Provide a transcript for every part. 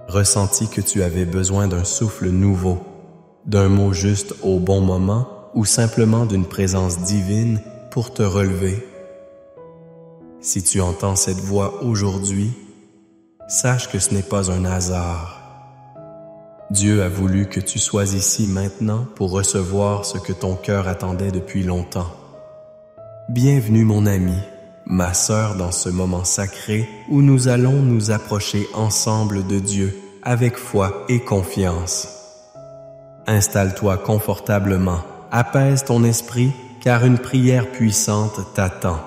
Ressenti que tu avais besoin d'un souffle nouveau, d'un mot juste au bon moment ou simplement d'une présence divine pour te relever. Si tu entends cette voix aujourd'hui, sache que ce n'est pas un hasard. Dieu a voulu que tu sois ici maintenant pour recevoir ce que ton cœur attendait depuis longtemps. Bienvenue mon ami, ma sœur dans ce moment sacré où nous allons nous approcher ensemble de Dieu avec foi et confiance. Installe-toi confortablement, apaise ton esprit car une prière puissante t'attend.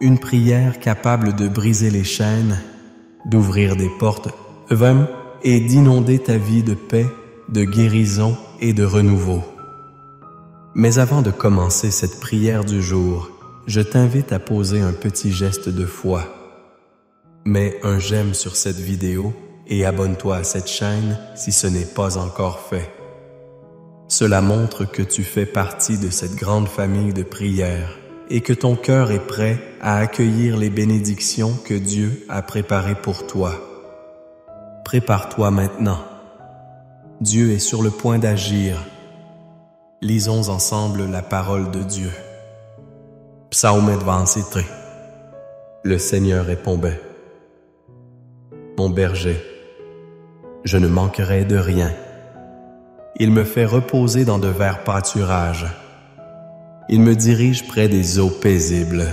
Une prière capable de briser les chaînes, d'ouvrir des portes, et d'inonder ta vie de paix, de guérison et de renouveau. Mais avant de commencer cette prière du jour, je t'invite à poser un petit geste de foi. Mets un j'aime sur cette vidéo et abonne-toi à cette chaîne si ce n'est pas encore fait. Cela montre que tu fais partie de cette grande famille de prières et que ton cœur est prêt à accueillir les bénédictions que Dieu a préparées pour toi. Prépare-toi maintenant. Dieu est sur le point d'agir. Lisons ensemble la parole de Dieu. Psaume 23. Le Seigneur répondait: Mon berger, je ne manquerai de rien. Il me fait reposer dans de verts pâturages. Il me dirige près des eaux paisibles.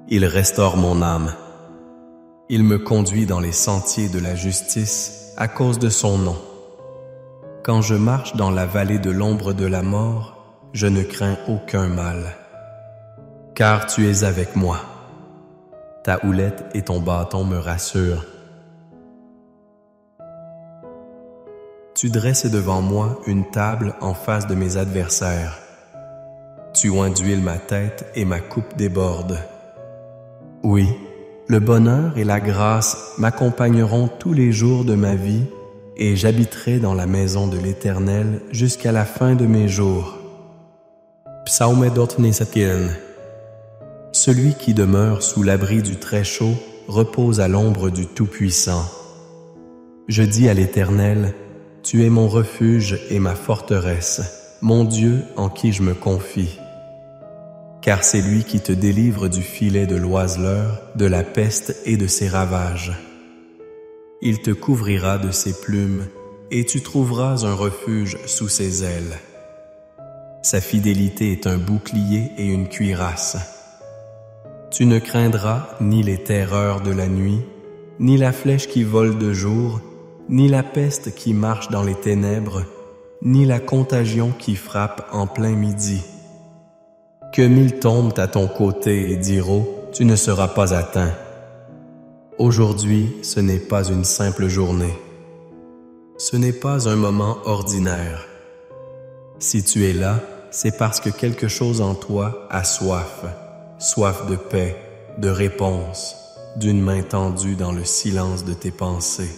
Il restaure mon âme. Il me conduit dans les sentiers de la justice à cause de son nom. Quand je marche dans la vallée de l'ombre de la mort, je ne crains aucun mal. Car tu es avec moi. Ta houlette et ton bâton me rassurent. Tu dresses devant moi une table en face de mes adversaires. Tu oins d'huile ma tête et ma coupe déborde. Oui, le bonheur et la grâce m'accompagneront tous les jours de ma vie et j'habiterai dans la maison de l'Éternel jusqu'à la fin de mes jours. Psaume 23. Celui qui demeure sous l'abri du Très-Chaud repose à l'ombre du Tout-Puissant. Je dis à l'Éternel: Tu es mon refuge et ma forteresse, mon Dieu en qui je me confie. Car c'est lui qui te délivre du filet de l'oiseleur, de la peste et de ses ravages. Il te couvrira de ses plumes, et tu trouveras un refuge sous ses ailes. Sa fidélité est un bouclier et une cuirasse. Tu ne craindras ni les terreurs de la nuit, ni la flèche qui vole de jour, ni la peste qui marche dans les ténèbres, ni la contagion qui frappe en plein midi. Que 1000 tombent à ton côté et diront, tu ne seras pas atteint. Aujourd'hui, ce n'est pas une simple journée. Ce n'est pas un moment ordinaire. Si tu es là, c'est parce que quelque chose en toi a soif, soif de paix, de réponse, d'une main tendue dans le silence de tes pensées.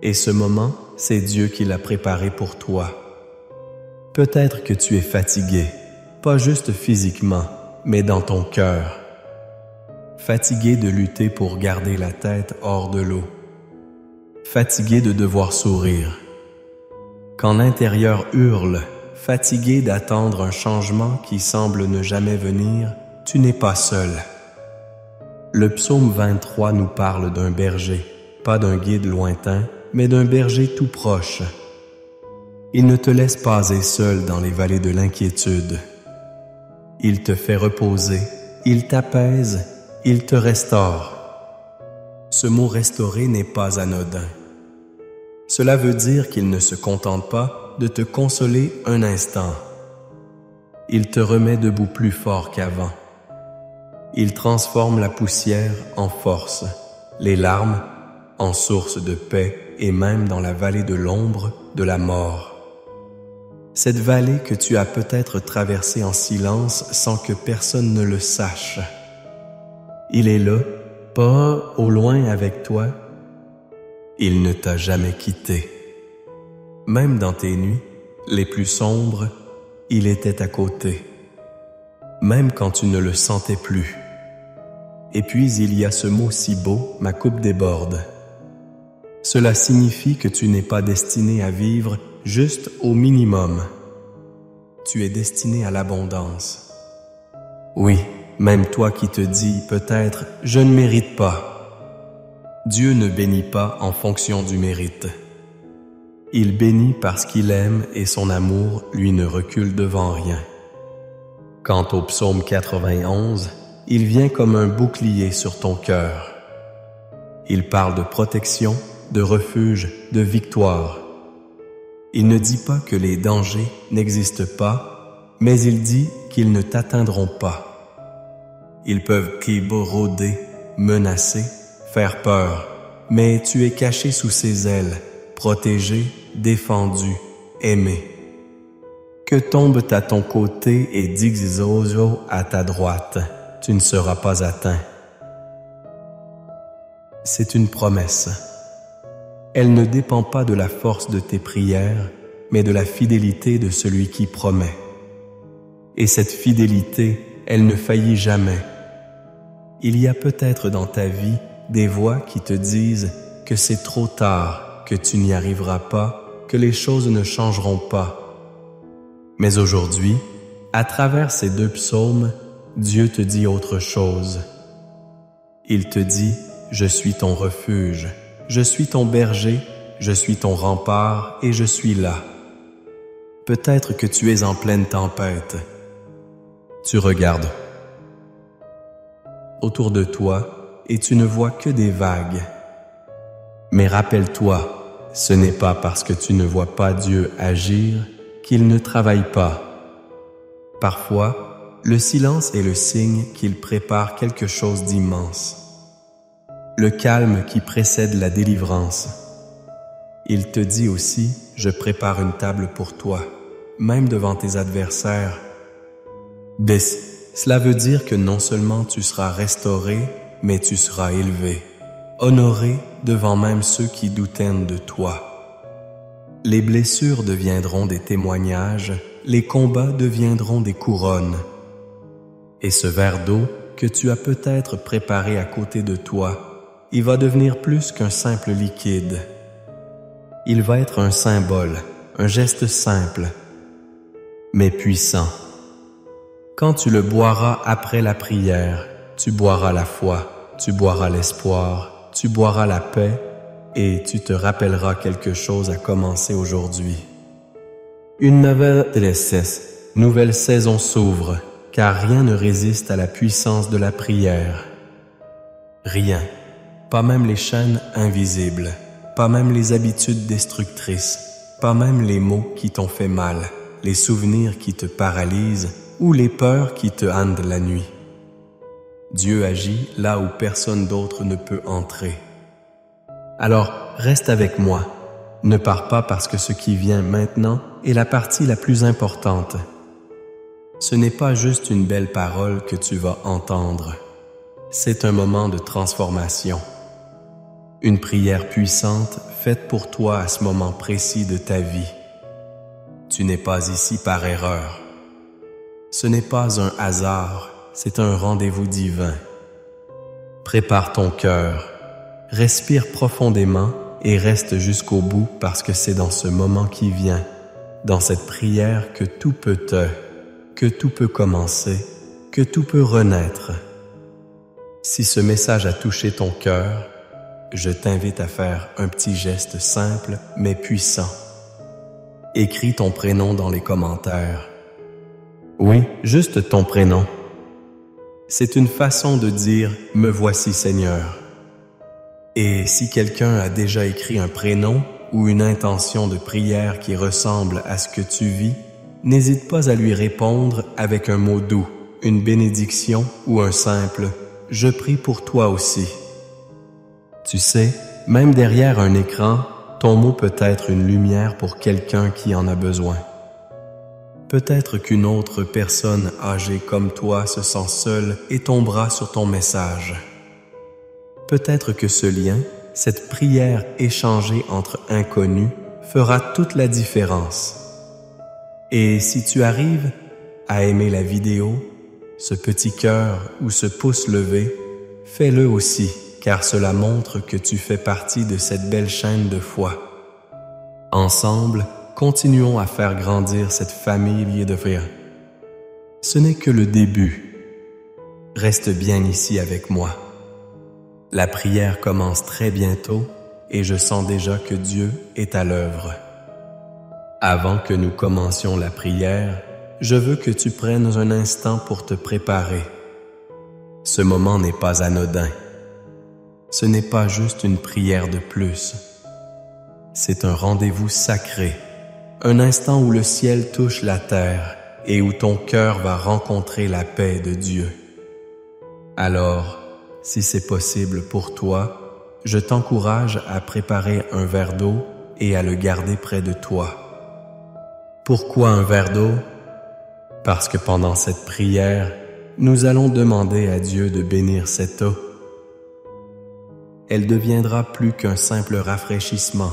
Et ce moment, c'est Dieu qui l'a préparé pour toi. Peut-être que tu es fatigué, pas juste physiquement, mais dans ton cœur. Fatigué de lutter pour garder la tête hors de l'eau. Fatigué de devoir sourire. Quand l'intérieur hurle, fatigué d'attendre un changement qui semble ne jamais venir, tu n'es pas seul. Le psaume 23 nous parle d'un berger, pas d'un guide lointain, mais d'un berger tout proche. Il ne te laisse pas seul dans les vallées de l'inquiétude. Il te fait reposer, il t'apaise, il te restaure. Ce mot « restaurer » n'est pas anodin. Cela veut dire qu'il ne se contente pas de te consoler un instant. Il te remet debout plus fort qu'avant. Il transforme la poussière en force, les larmes en source de paix et même dans la vallée de l'ombre de la mort. Cette vallée que tu as peut-être traversée en silence sans que personne ne le sache. Il est là, pas au loin avec toi. Il ne t'a jamais quitté. Même dans tes nuits les plus sombres, il était à côté. Même quand tu ne le sentais plus. Et puis il y a ce mot si beau, ma coupe déborde. Cela signifie que tu n'es pas destiné à vivre juste au minimum. Tu es destiné à l'abondance. Oui, même toi qui te dis peut-être « je ne mérite pas ». Dieu ne bénit pas en fonction du mérite. Il bénit parce qu'il aime et son amour lui ne recule devant rien. Quant au psaume 91, il vient comme un bouclier sur ton cœur. Il parle de protection, de refuge, de victoire. Il ne dit pas que les dangers n'existent pas, mais il dit qu'ils ne t'atteindront pas. Ils peuvent rôder, menacer, faire peur, mais tu es caché sous ses ailes, protégé, défendu, aimé. Que tombe à ton côté et d'Ixozo à ta droite, tu ne seras pas atteint. C'est une promesse. Elle ne dépend pas de la force de tes prières, mais de la fidélité de celui qui promet. Et cette fidélité, elle ne faillit jamais. Il y a peut-être dans ta vie des voix qui te disent que c'est trop tard, que tu n'y arriveras pas, que les choses ne changeront pas. Mais aujourd'hui, à travers ces deux psaumes, Dieu te dit autre chose. Il te dit « Je suis ton refuge, je suis ton berger, je suis ton rempart et je suis là. » Peut-être que tu es en pleine tempête. Tu regardes autour de toi et tu ne vois que des vagues. Mais rappelle-toi, ce n'est pas parce que tu ne vois pas Dieu agir qu'il ne travaille pas. Parfois, le silence est le signe qu'il prépare quelque chose d'immense. Le calme qui précède la délivrance. Il te dit aussi, je prépare une table pour toi, même devant tes adversaires. Cela veut dire que non seulement tu seras restauré, mais tu seras élevé, honoré devant même ceux qui doutaient de toi. Les blessures deviendront des témoignages, les combats deviendront des couronnes. Et ce verre d'eau que tu as peut-être préparé à côté de toi, il va devenir plus qu'un simple liquide. Il va être un symbole, un geste simple, mais puissant. Quand tu le boiras après la prière, tu boiras la foi, tu boiras l'espoir, tu boiras la paix et tu te rappelleras quelque chose à commencer aujourd'hui. Une nouvelle saison s'ouvre, car rien ne résiste à la puissance de la prière. Rien, pas même les chaînes invisibles, pas même les habitudes destructrices, pas même les mots qui t'ont fait mal, les souvenirs qui te paralysent ou les peurs qui te hantent la nuit. Dieu agit là où personne d'autre ne peut entrer. Alors, reste avec moi. Ne pars pas parce que ce qui vient maintenant est la partie la plus importante. Ce n'est pas juste une belle parole que tu vas entendre. C'est un moment de transformation. Une prière puissante faite pour toi à ce moment précis de ta vie. Tu n'es pas ici par erreur. Ce n'est pas un hasard, c'est un rendez-vous divin. Prépare ton cœur, respire profondément et reste jusqu'au bout parce que c'est dans ce moment qui vient, dans cette prière que tout peut commencer, que tout peut renaître. Si ce message a touché ton cœur, je t'invite à faire un petit geste simple mais puissant. Écris ton prénom dans les commentaires. Oui, juste ton prénom. C'est une façon de dire « Me voici Seigneur ». Et si quelqu'un a déjà écrit un prénom ou une intention de prière qui ressemble à ce que tu vis, n'hésite pas à lui répondre avec un mot doux, une bénédiction ou un simple « Je prie pour toi aussi ». Tu sais, même derrière un écran, ton mot peut être une lumière pour quelqu'un qui en a besoin. Peut-être qu'une autre personne âgée comme toi se sent seule et tombera sur ton message. Peut-être que ce lien, cette prière échangée entre inconnus, fera toute la différence. Et si tu arrives à aimer la vidéo, ce petit cœur ou ce pouce levé, fais-le aussi, car cela montre que tu fais partie de cette belle chaîne de foi. Ensemble, continuons à faire grandir cette famille de frères. Ce n'est que le début. Reste bien ici avec moi. La prière commence très bientôt et je sens déjà que Dieu est à l'œuvre. Avant que nous commencions la prière, je veux que tu prennes un instant pour te préparer. Ce moment n'est pas anodin. Ce n'est pas juste une prière de plus. C'est un rendez-vous sacré, un instant où le ciel touche la terre et où ton cœur va rencontrer la paix de Dieu. Alors, si c'est possible pour toi, je t'encourage à préparer un verre d'eau et à le garder près de toi. Pourquoi un verre d'eau? Parce que pendant cette prière, nous allons demander à Dieu de bénir cette eau. Elle deviendra plus qu'un simple rafraîchissement.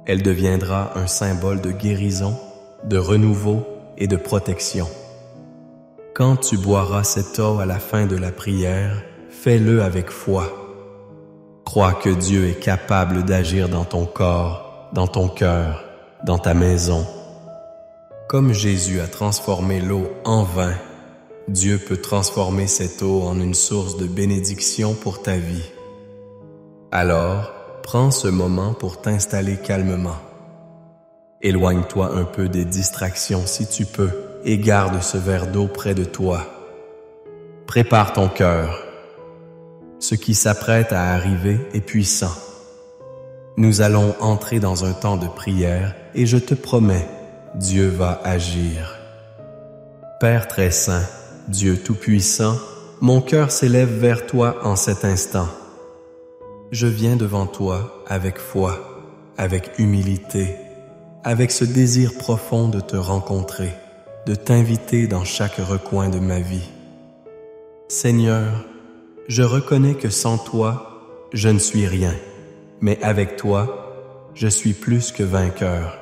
Elle deviendra un symbole de guérison, de renouveau et de protection. Quand tu boiras cette eau à la fin de la prière, fais-le avec foi. Crois que Dieu est capable d'agir dans ton corps, dans ton cœur, dans ta maison. Comme Jésus a transformé l'eau en vin, Dieu peut transformer cette eau en une source de bénédiction pour ta vie. Alors, prends ce moment pour t'installer calmement. Éloigne-toi un peu des distractions si tu peux et garde ce verre d'eau près de toi. Prépare ton cœur. Ce qui s'apprête à arriver est puissant. Nous allons entrer dans un temps de prière et je te promets, Dieu va agir. Père très saint, Dieu tout-puissant, mon cœur s'élève vers toi en cet instant. Je viens devant toi avec foi, avec humilité, avec ce désir profond de te rencontrer, de t'inviter dans chaque recoin de ma vie. Seigneur, je reconnais que sans toi, je ne suis rien, mais avec toi, je suis plus que vainqueur.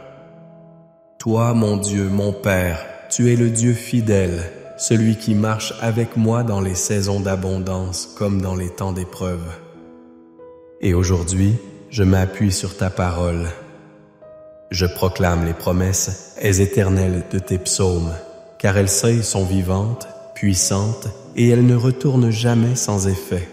Toi, mon Dieu, mon Père, tu es le Dieu fidèle, celui qui marche avec moi dans les saisons d'abondance comme dans les temps d'épreuve. Et aujourd'hui, je m'appuie sur ta parole. Je proclame les promesses éternelles de tes psaumes, car elles seules sont vivantes, puissantes, et elles ne retournent jamais sans effet.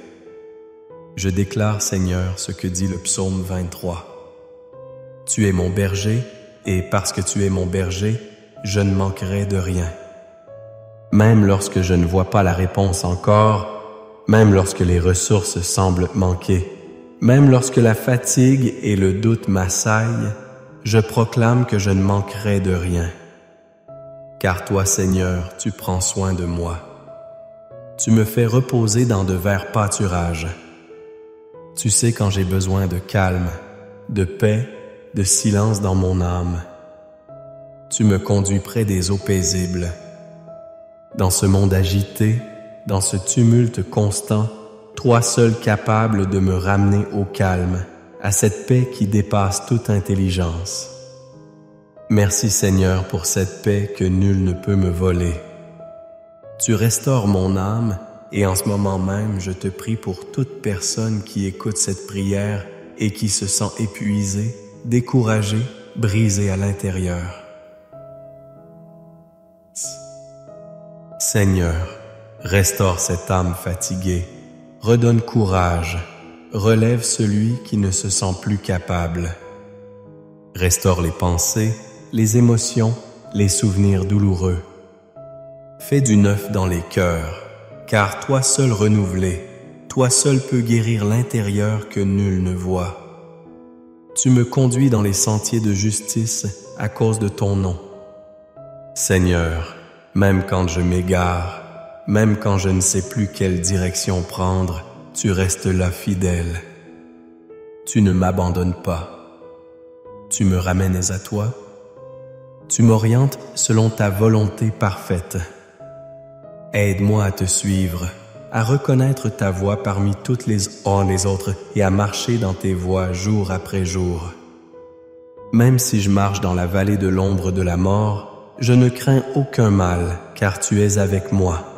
Je déclare, Seigneur, ce que dit le psaume 23. Tu es mon berger, et parce que tu es mon berger, je ne manquerai de rien. Même lorsque je ne vois pas la réponse encore, même lorsque les ressources semblent manquer, même lorsque la fatigue et le doute m'assaillent, je proclame que je ne manquerai de rien. Car toi, Seigneur, tu prends soin de moi. Tu me fais reposer dans de verts pâturages. Tu sais quand j'ai besoin de calme, de paix, de silence dans mon âme. Tu me conduis près des eaux paisibles. Dans ce monde agité, dans ce tumulte constant, toi seul capable de me ramener au calme, à cette paix qui dépasse toute intelligence. Merci Seigneur pour cette paix que nul ne peut me voler. Tu restaures mon âme et en ce moment même, je te prie pour toute personne qui écoute cette prière et qui se sent épuisée, découragée, brisée à l'intérieur. Seigneur, restaure cette âme fatiguée, redonne courage, relève celui qui ne se sent plus capable. Restaure les pensées, les émotions, les souvenirs douloureux. Fais du neuf dans les cœurs, car toi seul renouvelé, toi seul peux guérir l'intérieur que nul ne voit. Tu me conduis dans les sentiers de justice à cause de ton nom. Seigneur, même quand je m'égare, même quand je ne sais plus quelle direction prendre, tu restes là fidèle. Tu ne m'abandonnes pas. Tu me ramènes à toi. Tu m'orientes selon ta volonté parfaite. Aide-moi à te suivre, à reconnaître ta voix parmi toutes les autres et à marcher dans tes voies jour après jour. Même si je marche dans la vallée de l'ombre de la mort, je ne crains aucun mal, car tu es avec moi.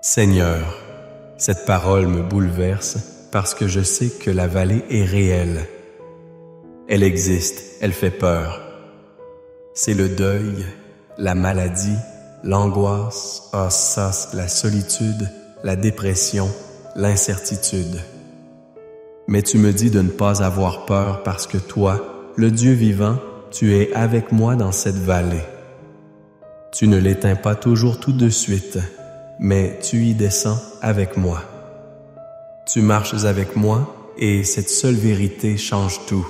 Seigneur, Cette parole me bouleverse parce que je sais que la vallée est réelle. Elle existe, elle fait peur. C'est le deuil, la maladie, l'angoisse, la solitude, la dépression, l'incertitude. Mais tu me dis de ne pas avoir peur parce que toi, le Dieu vivant, tu es avec moi dans cette vallée. Tu ne l'éteins pas toujours tout de suite, mais tu y descends avec moi. Tu marches avec moi et cette seule vérité change tout.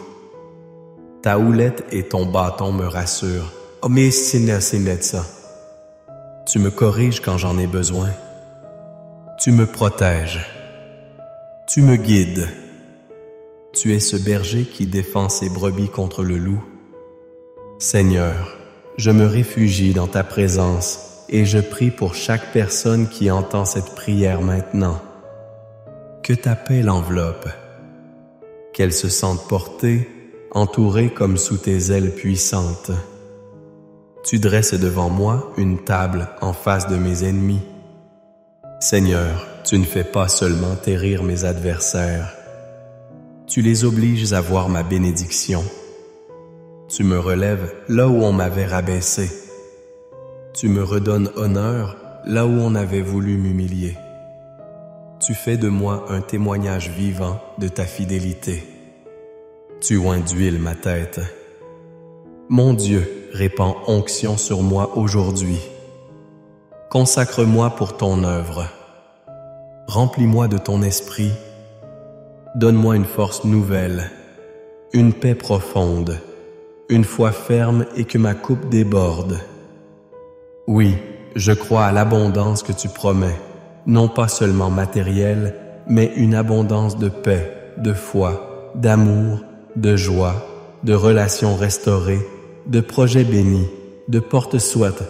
Ta houlette et ton bâton me rassurent. Oh mais c'est net ça. Tu me corriges quand j'en ai besoin. Tu me protèges. Tu me guides. Tu es ce berger qui défend ses brebis contre le loup. Seigneur, je me réfugie dans ta présence et je prie pour chaque personne qui entend cette prière maintenant. Que ta paix l'enveloppe, qu'elle se sente portée, entourée comme sous tes ailes puissantes. Tu dresses devant moi une table en face de mes ennemis. Seigneur, tu ne fais pas seulement terrir mes adversaires, tu les obliges à voir ma bénédiction. Tu me relèves là où on m'avait rabaissé. Tu me redonnes honneur là où on avait voulu m'humilier. Tu fais de moi un témoignage vivant de ta fidélité. Tu oins d'huile ma tête. Mon Dieu, répands onction sur moi aujourd'hui. Consacre-moi pour ton œuvre. Remplis-moi de ton esprit. Donne-moi une force nouvelle, une paix profonde, une foi ferme et que ma coupe déborde. Oui, je crois à l'abondance que tu promets, non pas seulement matérielle, mais une abondance de paix, de foi, d'amour, de joie, de relations restaurées, de projets bénis, de portes souhaites.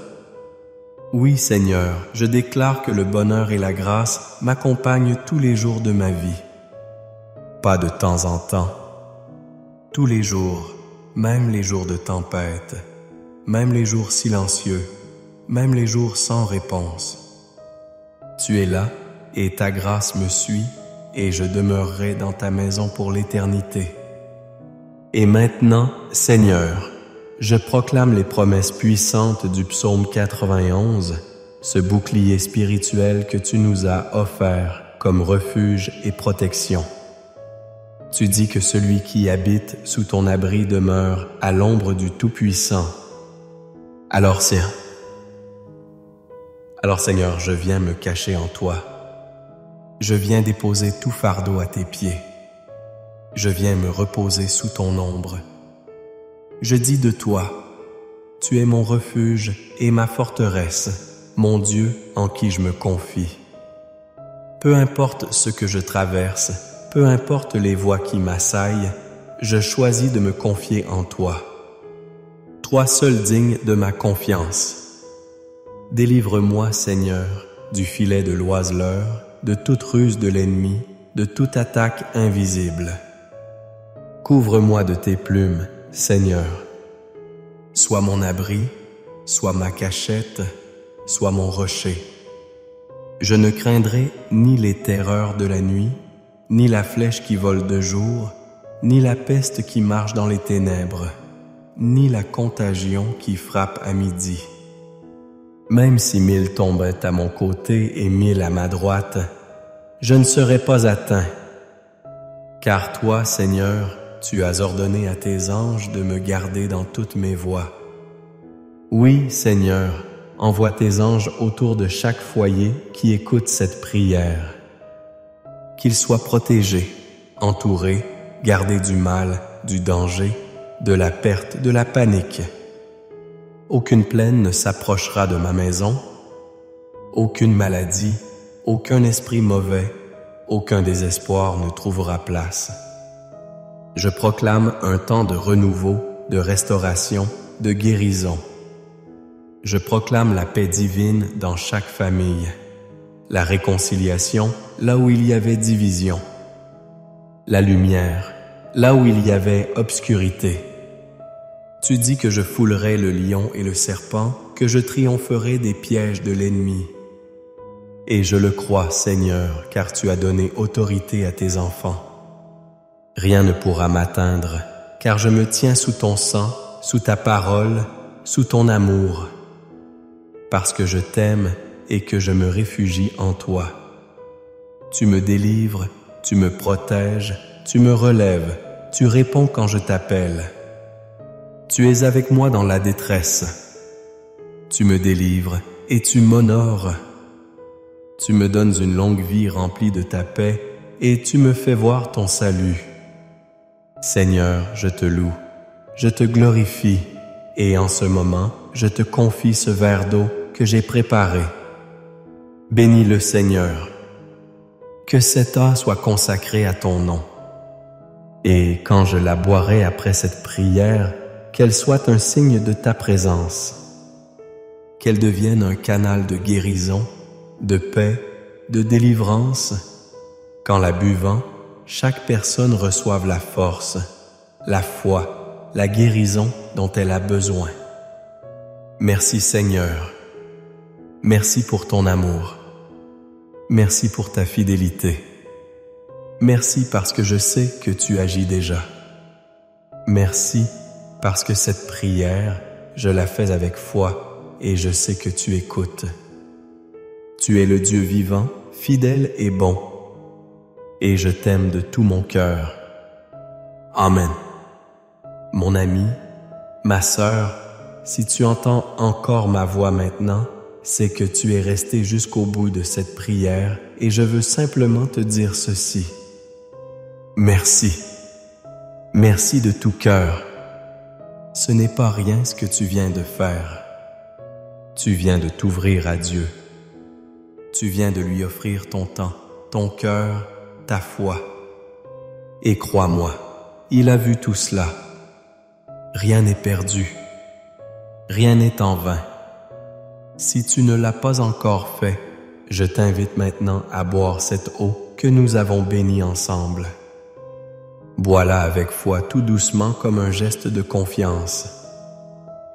Oui, Seigneur, je déclare que le bonheur et la grâce m'accompagnent tous les jours de ma vie. Pas de temps en temps. Tous les jours, même les jours de tempête, même les jours silencieux, même les jours sans réponse. Tu es là et ta grâce me suit et je demeurerai dans ta maison pour l'éternité. Et maintenant, Seigneur, je proclame les promesses puissantes du psaume 91, ce bouclier spirituel que tu nous as offert comme refuge et protection. Tu dis que celui qui habite sous ton abri demeure à l'ombre du Tout-Puissant. Alors Seigneur, je viens me cacher en toi. Je viens déposer tout fardeau à tes pieds. Je viens me reposer sous ton ombre. Je dis de toi, tu es mon refuge et ma forteresse, mon Dieu en qui je me confie. Peu importe ce que je traverse, peu importe les voies qui m'assaillent, je choisis de me confier en toi. Toi seul digne de ma confiance. Délivre-moi, Seigneur, du filet de l'oiseleur, de toute ruse de l'ennemi, de toute attaque invisible. Couvre-moi de tes plumes, Seigneur. Sois mon abri, sois ma cachette, sois mon rocher. Je ne craindrai ni les terreurs de la nuit, ni la flèche qui vole de jour, ni la peste qui marche dans les ténèbres, ni la contagion qui frappe à midi. Même si 1000 tombaient à mon côté et 1000 à ma droite, je ne serais pas atteint. Car toi, Seigneur, tu as ordonné à tes anges de me garder dans toutes mes voies. Oui, Seigneur, envoie tes anges autour de chaque foyer qui écoute cette prière. Qu'ils soient protégés, entourés, gardés du mal, du danger, de la perte, de la panique. Aucune plaine ne s'approchera de ma maison, aucune maladie, aucun esprit mauvais, aucun désespoir ne trouvera place. Je proclame un temps de renouveau, de restauration, de guérison. Je proclame la paix divine dans chaque famille, la réconciliation là où il y avait division, la lumière là où il y avait obscurité. Tu dis que je foulerai le lion et le serpent, que je triompherai des pièges de l'ennemi. Et je le crois, Seigneur, car tu as donné autorité à tes enfants. Rien ne pourra m'atteindre, car je me tiens sous ton sang, sous ta parole, sous ton amour, parce que je t'aime et que je me réfugie en toi. Tu me délivres, tu me protèges, tu me relèves, tu réponds quand je t'appelle. Tu es avec moi dans la détresse. Tu me délivres et tu m'honores. Tu me donnes une longue vie remplie de ta paix et tu me fais voir ton salut. Seigneur, je te loue, je te glorifie et en ce moment, je te confie ce verre d'eau que j'ai préparé. Bénis le Seigneur. Que cet eau soit consacrée à ton nom. Et quand je la boirai après cette prière, qu'elle soit un signe de ta présence. Qu'elle devienne un canal de guérison, de paix, de délivrance. Qu'en la buvant, chaque personne reçoive la force, la foi, la guérison dont elle a besoin. Merci Seigneur. Merci pour ton amour. Merci pour ta fidélité. Merci parce que je sais que tu agis déjà. Merci parce que cette prière, je la fais avec foi et je sais que tu écoutes. Tu es le Dieu vivant, fidèle et bon. Et je t'aime de tout mon cœur. Amen. Mon ami, ma sœur, si tu entends encore ma voix maintenant, c'est que tu es resté jusqu'au bout de cette prière et je veux simplement te dire ceci. Merci. Merci de tout cœur. Ce n'est pas rien ce que tu viens de faire. Tu viens de t'ouvrir à Dieu. Tu viens de lui offrir ton temps, ton cœur, ta foi. Et crois-moi, il a vu tout cela. Rien n'est perdu. Rien n'est en vain. Si tu ne l'as pas encore fait, je t'invite maintenant à boire cette eau que nous avons bénie ensemble. Bois-la avec foi tout doucement comme un geste de confiance.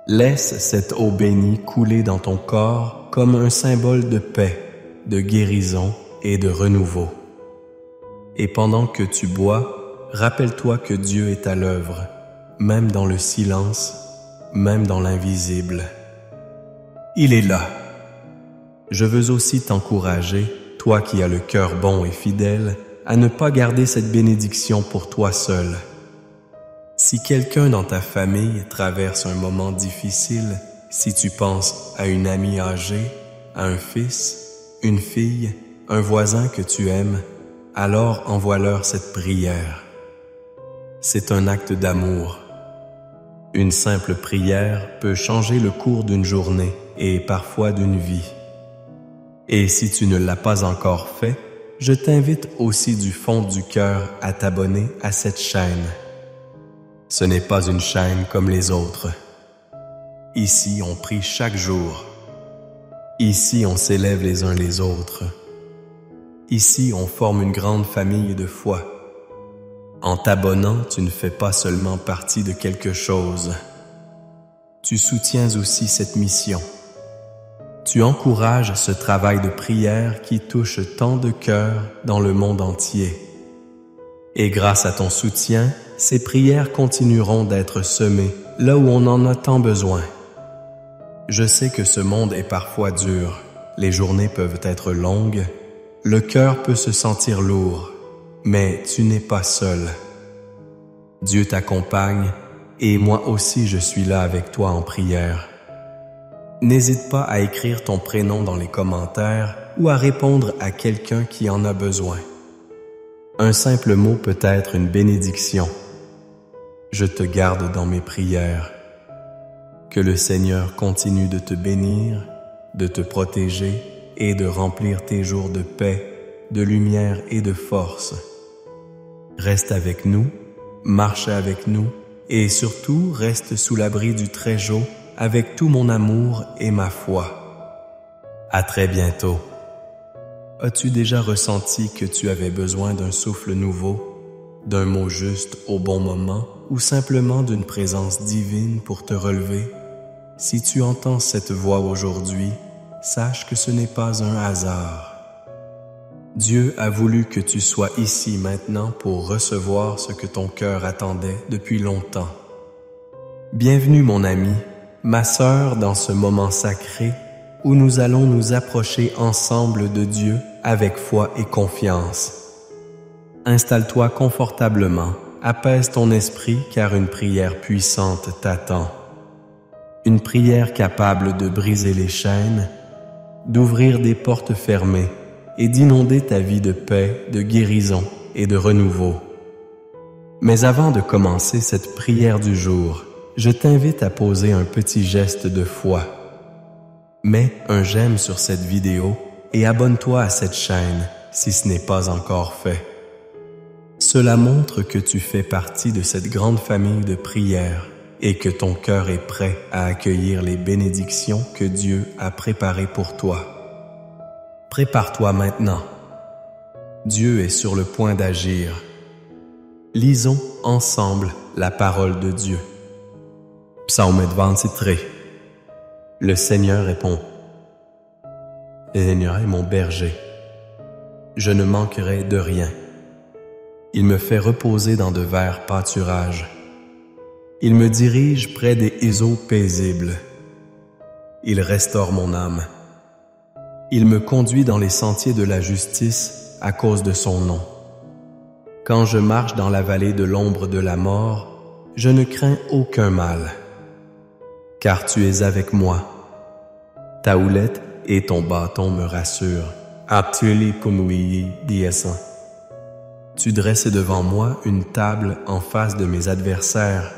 Laisse cette eau bénie couler dans ton corps comme un symbole de paix, de guérison et de renouveau. Et pendant que tu bois, rappelle-toi que Dieu est à l'œuvre, même dans le silence, même dans l'invisible. Il est là. Je veux aussi t'encourager, toi qui as le cœur bon et fidèle, à ne pas garder cette bénédiction pour toi seul. Si quelqu'un dans ta famille traverse un moment difficile, si tu penses à une amie âgée, à un fils, une fille, un voisin que tu aimes, alors envoie-leur cette prière. C'est un acte d'amour. Une simple prière peut changer le cours d'une journée et parfois d'une vie. Et si tu ne l'as pas encore fait, je t'invite aussi du fond du cœur à t'abonner à cette chaîne. Ce n'est pas une chaîne comme les autres. Ici, on prie chaque jour. Ici, on s'élève les uns les autres. Ici, on forme une grande famille de foi. En t'abonnant, tu ne fais pas seulement partie de quelque chose. Tu soutiens aussi cette mission. Tu encourages ce travail de prière qui touche tant de cœurs dans le monde entier. Et grâce à ton soutien, ces prières continueront d'être semées là où on en a tant besoin. Je sais que ce monde est parfois dur, les journées peuvent être longues, le cœur peut se sentir lourd, mais tu n'es pas seul. Dieu t'accompagne et moi aussi je suis là avec toi en prière. N'hésite pas à écrire ton prénom dans les commentaires ou à répondre à quelqu'un qui en a besoin. Un simple mot peut être une bénédiction. Je te garde dans mes prières. Que le Seigneur continue de te bénir, de te protéger et de remplir tes jours de paix, de lumière et de force. Reste avec nous, marche avec nous et surtout reste sous l'abri du Très-Haut avec tout mon amour et ma foi. À très bientôt. As-tu déjà ressenti que tu avais besoin d'un souffle nouveau, d'un mot juste au bon moment ou simplement d'une présence divine pour te relever? Si tu entends cette voix aujourd'hui, sache que ce n'est pas un hasard. Dieu a voulu que tu sois ici maintenant pour recevoir ce que ton cœur attendait depuis longtemps. Bienvenue mon ami, ma sœur, dans ce moment sacré où nous allons nous approcher ensemble de Dieu avec foi et confiance. Installe-toi confortablement, apaise ton esprit car une prière puissante t'attend. Une prière capable de briser les chaînes, d'ouvrir des portes fermées et d'inonder ta vie de paix, de guérison et de renouveau. Mais avant de commencer cette prière du jour, je t'invite à poser un petit geste de foi. Mets un j'aime sur cette vidéo et abonne-toi à cette chaîne si ce n'est pas encore fait. Cela montre que tu fais partie de cette grande famille de prières et que ton cœur est prêt à accueillir les bénédictions que Dieu a préparées pour toi. Prépare-toi maintenant. Dieu est sur le point d'agir. Lisons ensemble la parole de Dieu. Psaume 23. Le Seigneur répond. Le Seigneur est mon berger. Je ne manquerai de rien. Il me fait reposer dans de verts pâturages. Il me dirige près des eaux paisibles. Il restaure mon âme. Il me conduit dans les sentiers de la justice à cause de son nom. Quand je marche dans la vallée de l'ombre de la mort, je ne crains aucun mal. Car tu es avec moi. Ta houlette et ton bâton me rassurent. Tu dresses devant moi une table en face de mes adversaires.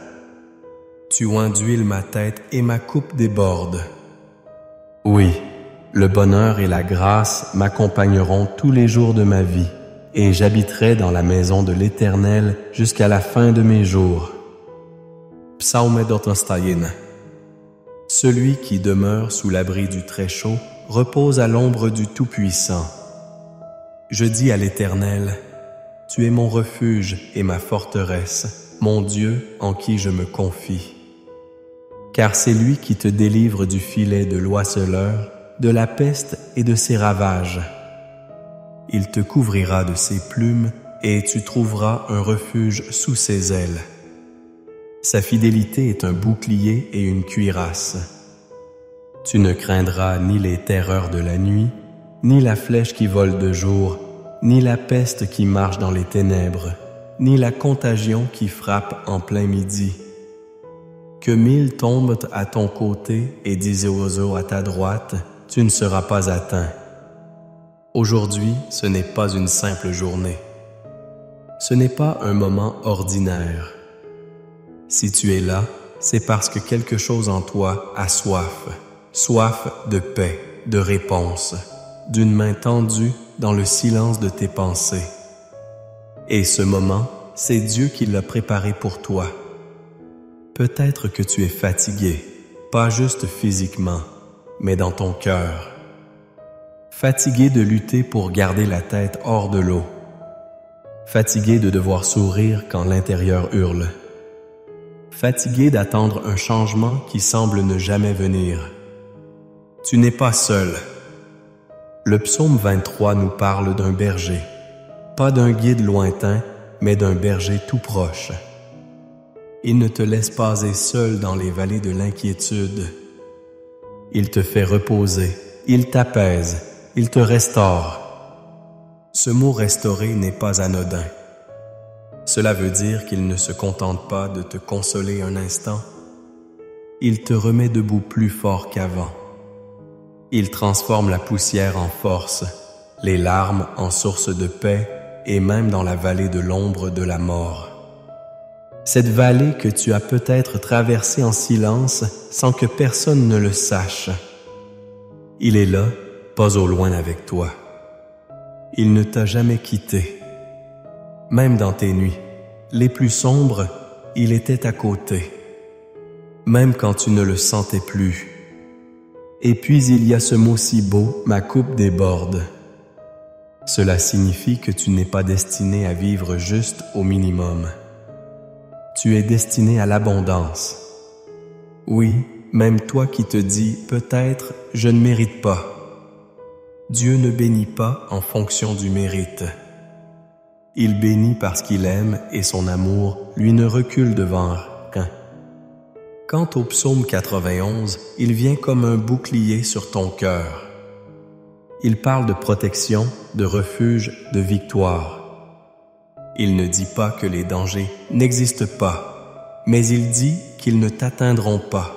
Tu oins d'huile ma tête et ma coupe déborde. Oui, le bonheur et la grâce m'accompagneront tous les jours de ma vie, et j'habiterai dans la maison de l'Éternel jusqu'à la fin de mes jours. Psaume 23. Celui qui demeure sous l'abri du Très-Chaud repose à l'ombre du Tout-Puissant. Je dis à l'Éternel, tu es mon refuge et ma forteresse, mon Dieu en qui je me confie. Car c'est lui qui te délivre du filet de l'oiseleur, de la peste et de ses ravages. Il te couvrira de ses plumes et tu trouveras un refuge sous ses ailes. Sa fidélité est un bouclier et une cuirasse. Tu ne craindras ni les terreurs de la nuit, ni la flèche qui vole de jour, ni la peste qui marche dans les ténèbres, ni la contagion qui frappe en plein midi. Que 1000 tombent à ton côté et 10 oiseaux à ta droite, tu ne seras pas atteint. Aujourd'hui, ce n'est pas une simple journée. Ce n'est pas un moment ordinaire. Si tu es là, c'est parce que quelque chose en toi a soif. Soif de paix, de réponse, d'une main tendue dans le silence de tes pensées. Et ce moment, c'est Dieu qui l'a préparé pour toi. Peut-être que tu es fatigué, pas juste physiquement, mais dans ton cœur. Fatigué de lutter pour garder la tête hors de l'eau. Fatigué de devoir sourire quand l'intérieur hurle. Fatigué d'attendre un changement qui semble ne jamais venir. Tu n'es pas seul. Le psaume 23 nous parle d'un berger, pas d'un guide lointain, mais d'un berger tout proche. Il ne te laisse pas seul dans les vallées de l'inquiétude. Il te fait reposer, il t'apaise, il te restaure. Ce mot « restaurer » n'est pas anodin. Cela veut dire qu'il ne se contente pas de te consoler un instant. Il te remet debout plus fort qu'avant. Il transforme la poussière en force, les larmes en source de paix et même dans la vallée de l'ombre de la mort. Cette vallée que tu as peut-être traversée en silence sans que personne ne le sache. Il est là, pas au loin avec toi. Il ne t'a jamais quitté. Même dans tes nuits, les plus sombres, il était à côté. Même quand tu ne le sentais plus. Et puis il y a ce mot si beau, ma coupe déborde. Cela signifie que tu n'es pas destiné à vivre juste au minimum. Tu es destiné à l'abondance. Oui, même toi qui te dis « peut-être je ne mérite pas ». Dieu ne bénit pas en fonction du mérite. Il bénit parce qu'il aime et son amour lui ne recule devant rien. Quant au psaume 91, il vient comme un bouclier sur ton cœur. Il parle de protection, de refuge, de victoire. Il ne dit pas que les dangers n'existent pas, mais il dit qu'ils ne t'atteindront pas.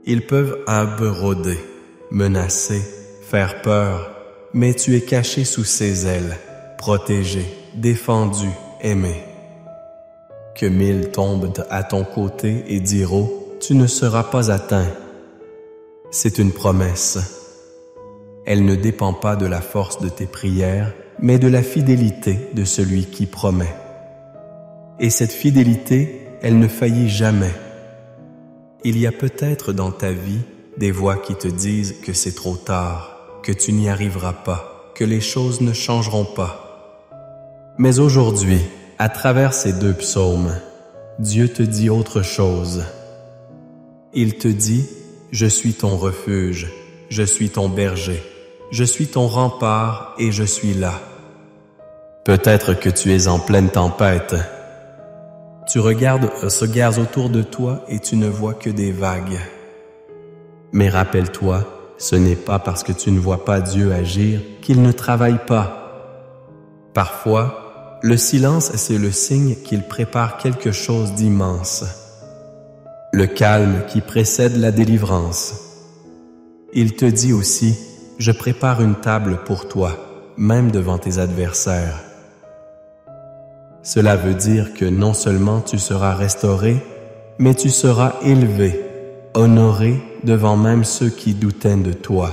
Ils peuvent abreuver, menacer, faire peur, mais tu es caché sous ses ailes, protégé, défendu, aimé. Que 1000 tombent à ton côté et diront, tu ne seras pas atteint. C'est une promesse. Elle ne dépend pas de la force de tes prières, mais de la fidélité de celui qui promet. Et cette fidélité, elle ne faillit jamais. Il y a peut-être dans ta vie des voix qui te disent que c'est trop tard, que tu n'y arriveras pas, que les choses ne changeront pas. Mais aujourd'hui, à travers ces 2 psaumes, Dieu te dit autre chose. Il te dit, je suis ton refuge, je suis ton berger, je suis ton rempart et je suis là. Peut-être que tu es en pleine tempête. Tu regardes ce gaz autour de toi et tu ne vois que des vagues. Mais rappelle-toi, ce n'est pas parce que tu ne vois pas Dieu agir qu'il ne travaille pas. Parfois, le silence, c'est le signe qu'il prépare quelque chose d'immense. Le calme qui précède la délivrance. Il te dit aussi, je prépare une table pour toi, même devant tes adversaires. Cela veut dire que non seulement tu seras restauré, mais tu seras élevé, honoré devant même ceux qui doutaient de toi.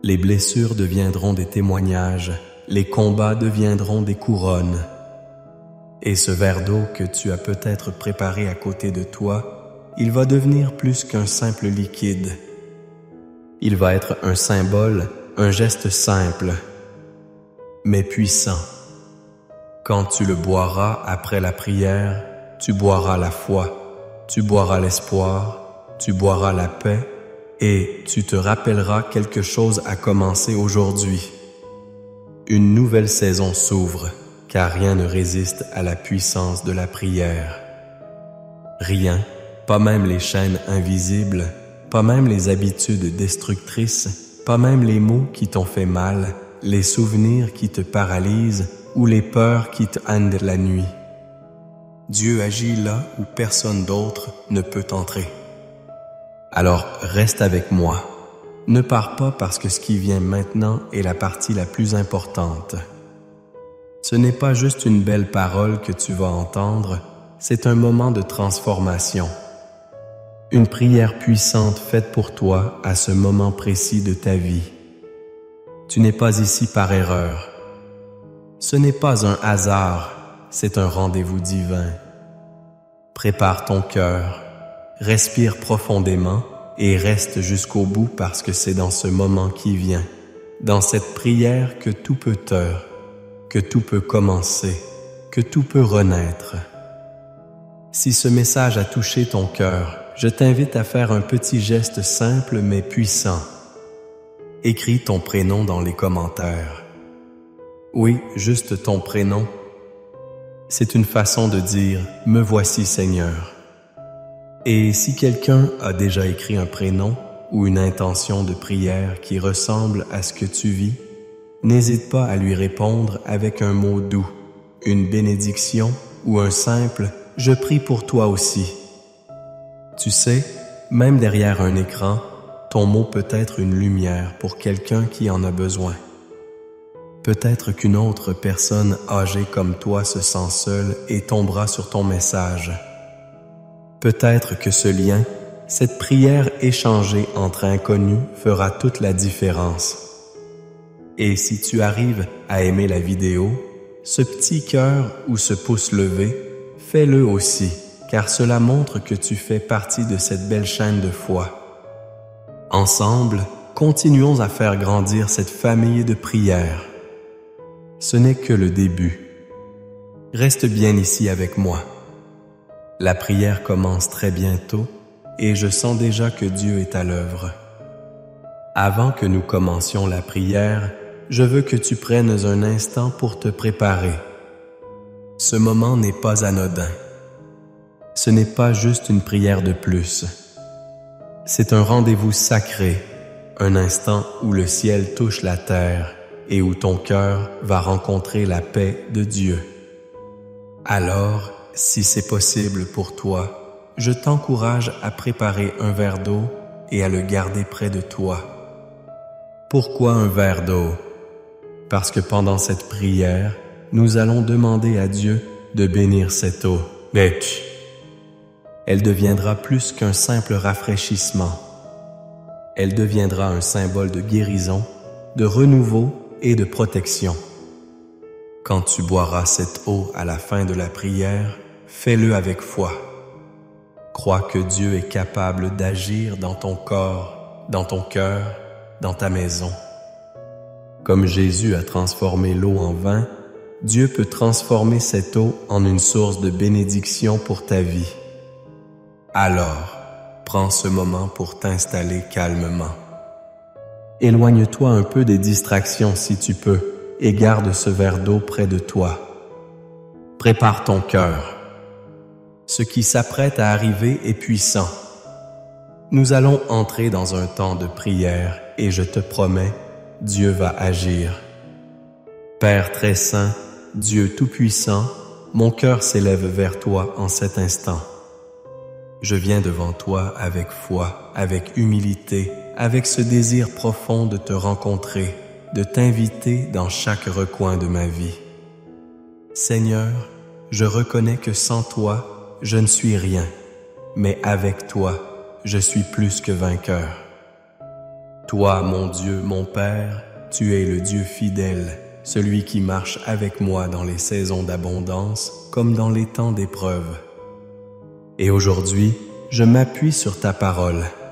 Les blessures deviendront des témoignages, les combats deviendront des couronnes. Et ce verre d'eau que tu as peut-être préparé à côté de toi, il va devenir plus qu'un simple liquide. Il va être un symbole, un geste simple, mais puissant. Quand tu le boiras après la prière, tu boiras la foi, tu boiras l'espoir, tu boiras la paix et tu te rappelleras quelque chose a commencé aujourd'hui. Une nouvelle saison s'ouvre, car rien ne résiste à la puissance de la prière. Rien, pas même les chaînes invisibles, pas même les habitudes destructrices, pas même les mots qui t'ont fait mal, les souvenirs qui te paralysent ou les peurs qui te hantent la nuit. Dieu agit là où personne d'autre ne peut entrer. Alors reste avec moi. Ne pars pas parce que ce qui vient maintenant est la partie la plus importante. Ce n'est pas juste une belle parole que tu vas entendre, c'est un moment de transformation. Une prière puissante faite pour toi à ce moment précis de ta vie. Tu n'es pas ici par erreur. Ce n'est pas un hasard, c'est un rendez-vous divin. Prépare ton cœur, respire profondément et reste jusqu'au bout parce que c'est dans ce moment qui vient, dans cette prière que tout peut que tout peut commencer, que tout peut renaître. Si ce message a touché ton cœur, je t'invite à faire un petit geste simple mais puissant. Écris ton prénom dans les commentaires. Oui, juste ton prénom. C'est une façon de dire « Me voici Seigneur ». Et si quelqu'un a déjà écrit un prénom ou une intention de prière qui ressemble à ce que tu vis, n'hésite pas à lui répondre avec un mot doux, une bénédiction ou un simple « Je prie pour toi aussi ». Tu sais, même derrière un écran, ton mot peut être une lumière pour quelqu'un qui en a besoin. Peut-être qu'une autre personne âgée comme toi se sent seule et tombera sur ton message. Peut-être que ce lien, cette prière échangée entre inconnus fera toute la différence. Et si tu arrives à aimer la vidéo, ce petit cœur ou ce pouce levé, fais-le aussi, car cela montre que tu fais partie de cette belle chaîne de foi. Ensemble, continuons à faire grandir cette famille de prières. Ce n'est que le début. Reste bien ici avec moi. La prière commence très bientôt et je sens déjà que Dieu est à l'œuvre. Avant que nous commencions la prière, je veux que tu prennes un instant pour te préparer. Ce moment n'est pas anodin. Ce n'est pas juste une prière de plus. C'est un rendez-vous sacré, un instant où le ciel touche la terre et où ton cœur va rencontrer la paix de Dieu. Alors, si c'est possible pour toi, je t'encourage à préparer un verre d'eau et à le garder près de toi. Pourquoi un verre d'eau? Parce que pendant cette prière, nous allons demander à Dieu de bénir cette eau. Elle deviendra plus qu'un simple rafraîchissement. Elle deviendra un symbole de guérison, de renouveau et de protection. Quand tu boiras cette eau à la fin de la prière, fais-le avec foi. Crois que Dieu est capable d'agir dans ton corps, dans ton cœur, dans ta maison. Comme Jésus a transformé l'eau en vin, Dieu peut transformer cette eau en une source de bénédiction pour ta vie. Alors, prends ce moment pour t'installer calmement. Éloigne-toi un peu des distractions si tu peux et garde ce verre d'eau près de toi. Prépare ton cœur. Ce qui s'apprête à arriver est puissant. Nous allons entrer dans un temps de prière et je te promets, Dieu va agir. Père très saint, Dieu tout-puissant, mon cœur s'élève vers toi en cet instant. Je viens devant toi avec foi, avec humilité, avec ce désir profond de te rencontrer, de t'inviter dans chaque recoin de ma vie. Seigneur, je reconnais que sans toi, je ne suis rien, mais avec toi, je suis plus que vainqueur. Toi, mon Dieu, mon Père, tu es le Dieu fidèle, celui qui marche avec moi dans les saisons d'abondance comme dans les temps d'épreuve. Et aujourd'hui, je m'appuie sur ta parole.